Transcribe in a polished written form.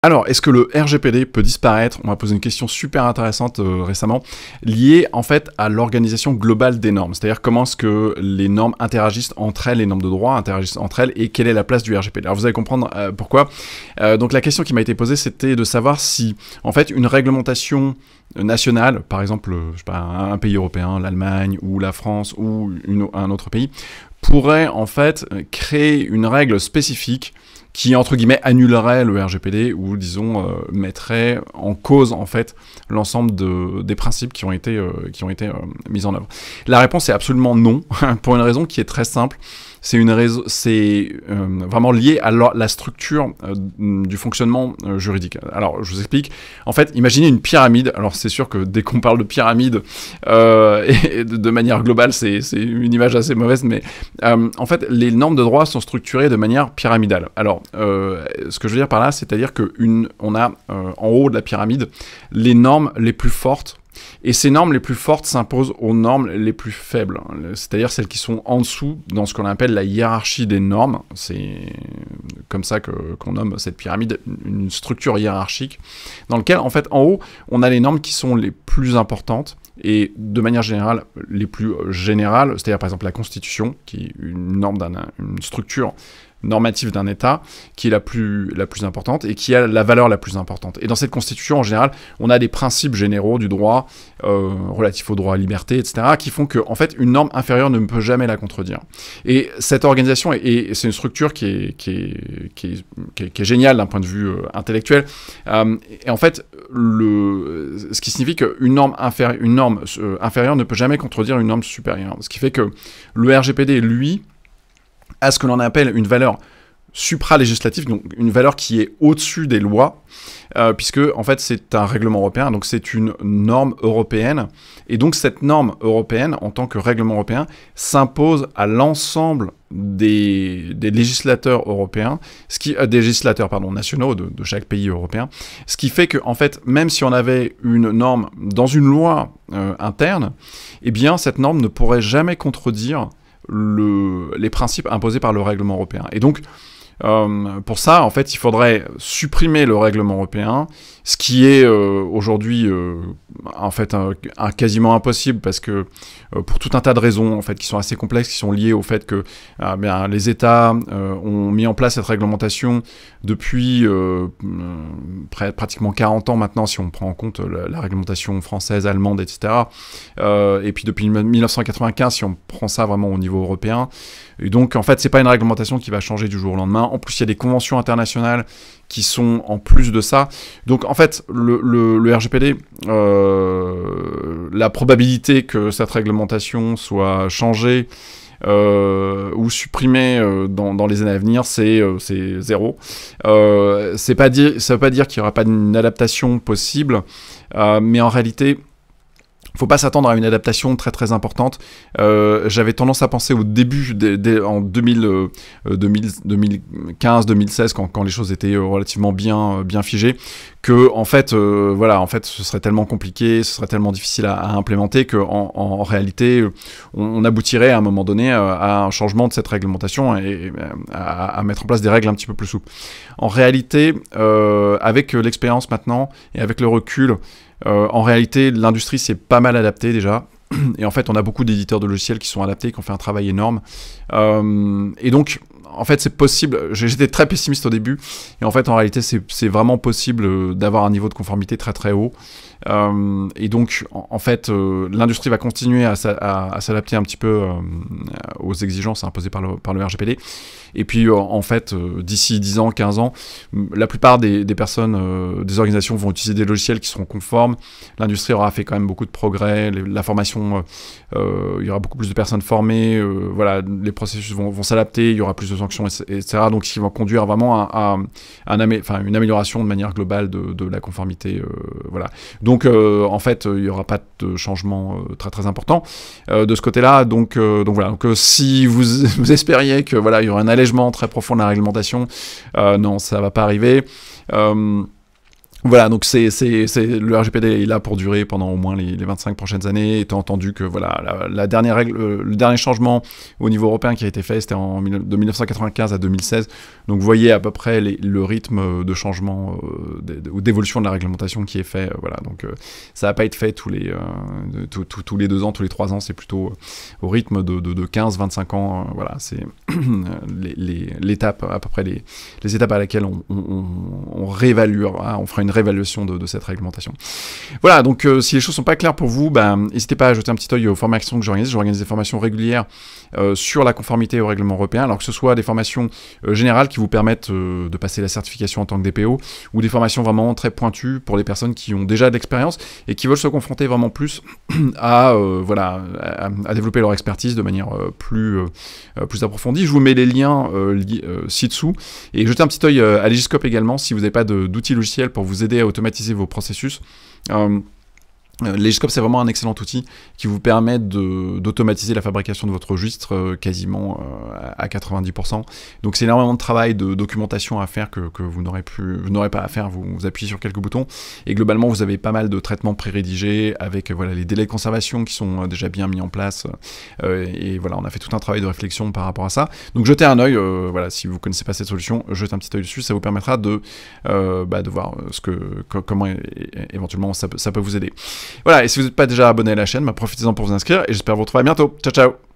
Alors, est-ce que le RGPD peut disparaître? On m'a posé une question super intéressante récemment, liée en fait à l'organisation globale des normes. C'est-à-dire comment est-ce que les normes interagissent entre elles, les normes de droit interagissent entre elles, et quelle est la place du RGPD. Alors vous allez comprendre pourquoi. Donc la question qui m'a été posée, c'était de savoir si en fait une réglementation nationale, par exemple je sais pas, un pays européen, l'Allemagne ou la France ou un autre pays, pourrait en fait créer une règle spécifique qui, entre guillemets, annulerait le RGPD ou, disons, mettrait en cause, en fait, l'ensemble des principes qui ont été mis en œuvre. La réponse est absolument non, pour une raison qui est très simple. C'est vraiment lié à la structure du fonctionnement juridique. Alors, je vous explique. En fait, imaginez une pyramide. Alors, c'est sûr que dès qu'on parle de pyramide, et de manière globale, c'est une image assez mauvaise, mais en fait, les normes de droit sont structurées de manière pyramidale. Alors, ce que je veux dire par là, c'est-à-dire qu'on a en haut de la pyramide les normes les plus fortes. Et ces normes les plus fortes s'imposent aux normes les plus faibles, c'est-à-dire celles qui sont en dessous dans ce qu'on appelle la hiérarchie des normes. C'est comme ça qu'on nomme cette pyramide, une structure hiérarchique, dans laquelle, en fait, en haut, on a les normes qui sont les plus importantes, et de manière générale, les plus générales, c'est-à-dire par exemple la Constitution, qui est une norme une structure normative d'un État, qui est la plus importante et qui a la valeur la plus importante. Et dans cette Constitution, en général, on a des principes généraux du droit, relatifs au droit à la liberté, etc., qui font que, en fait, une norme inférieure ne peut jamais la contredire. Et cette organisation, c'est une structure qui est géniale d'un point de vue intellectuel. Et en fait, ce qui signifie qu'une norme inférieure ne peut jamais contredire une norme supérieure. Ce qui fait que le RGPD, lui, à ce que l'on appelle une valeur supralégislative, donc une valeur qui est au-dessus des lois, puisque en fait c'est un règlement européen, donc c'est une norme européenne, et donc cette norme européenne, en tant que règlement européen, s'impose à l'ensemble des législateurs européens, des législateurs nationaux de chaque pays européen, ce qui fait que en fait, même si on avait une norme dans une loi interne, eh bien cette norme ne pourrait jamais contredire les principes imposés par le règlement européen. Et donc, pour ça, en fait, il faudrait supprimer le règlement européen, ce qui est aujourd'hui, en fait, quasiment impossible, parce que pour tout un tas de raisons, en fait, qui sont assez complexes, qui sont liées au fait que les États ont mis en place cette réglementation depuis pratiquement 40 ans maintenant, si on prend en compte la réglementation française, allemande, etc. Et puis depuis 1995, si on prend ça vraiment au niveau européen. Et donc, en fait, c'est pas une réglementation qui va changer du jour au lendemain. En plus, il y a des conventions internationales qui sont en plus de ça. Donc, en fait, le RGPD, la probabilité que cette réglementation soit changée ou supprimée dans les années à venir, c'est zéro. Ça veut pas dire qu'il n'y aura pas d'une adaptation possible, mais en réalité, faut pas s'attendre à une adaptation très très importante. J'avais tendance à penser au début, en 2015-2016, quand les choses étaient relativement bien figées, que en fait, ce serait tellement compliqué, ce serait tellement difficile à implémenter qu'en réalité, on aboutirait à un moment donné à un changement de cette réglementation et à mettre en place des règles un petit peu plus souples. En réalité, avec l'expérience maintenant et avec le recul, en réalité, l'industrie s'est pas mal adaptée déjà. Et en fait, on a beaucoup d'éditeurs de logiciels qui sont adaptés, qui ont fait un travail énorme. Et donc, en fait, c'est possible. J'étais très pessimiste au début. Et en fait, en réalité, c'est vraiment possible d'avoir un niveau de conformité très très haut. Et donc, en fait, l'industrie va continuer à s'adapter un petit peu aux exigences imposées par le RGPD. Et puis, en fait, d'ici 10 ans, 15 ans, la plupart des personnes, des organisations vont utiliser des logiciels qui seront conformes. L'industrie aura fait quand même beaucoup de progrès. La formation, il y aura beaucoup plus de personnes formées. Voilà, les processus vont s'adapter. Il y aura plus de sanctions, etc. Donc, ce qui va conduire vraiment à une amélioration de manière globale de la conformité. Voilà. Donc, en fait, il n'y aura pas de changement très très important de ce côté-là. Donc voilà. Donc, si vous espériez que voilà, il y aurait un allègement très profond de la réglementation, non, ça va pas arriver. Voilà, donc le RGPD est là pour durer pendant au moins les 25 prochaines années, étant entendu que voilà, la dernière règle, le dernier changement au niveau européen qui a été fait, c'était de 1995 à 2016. Donc vous voyez à peu près le rythme de changement ou d'évolution de la réglementation qui est fait. Voilà, donc ça va pas être fait tous les 2 ans, tous les 3 ans, c'est plutôt au rythme de 15-25 ans. Voilà, c'est l'étape, à peu près les étapes à laquelle on réévaluera, on fera une réévaluation de cette réglementation. Voilà, donc si les choses sont pas claires pour vous, n'hésitez pas à jeter un petit œil aux formations que j'organise. J'organise des formations régulières sur la conformité au règlement européen, alors que ce soit des formations générales qui vous permettent de passer la certification en tant que DPO, ou des formations vraiment très pointues pour les personnes qui ont déjà de l'expérience et qui veulent se confronter vraiment plus à développer leur expertise de manière plus approfondie. Je vous mets les liens ci-dessous, et jetez un petit œil à Legiscope également si vous n'avez pas d'outils logiciels pour vous aider à automatiser vos processus. Legiscope, c'est vraiment un excellent outil qui vous permet d'automatiser la fabrication de votre registre quasiment à 90%. Donc c'est énormément de travail, de documentation à faire que vous n'aurez pas à faire. Vous appuyez sur quelques boutons et globalement vous avez pas mal de traitements pré-rédigés avec voilà, les délais de conservation qui sont déjà bien mis en place. Et voilà, on a fait tout un travail de réflexion par rapport à ça. Donc jetez un œil, voilà, si vous connaissez pas cette solution, jetez un petit œil dessus, ça vous permettra de voir comment éventuellement ça peut vous aider. Voilà, et si vous n'êtes pas déjà abonné à la chaîne, profitez-en pour vous inscrire, et j'espère vous retrouver à bientôt. Ciao, ciao!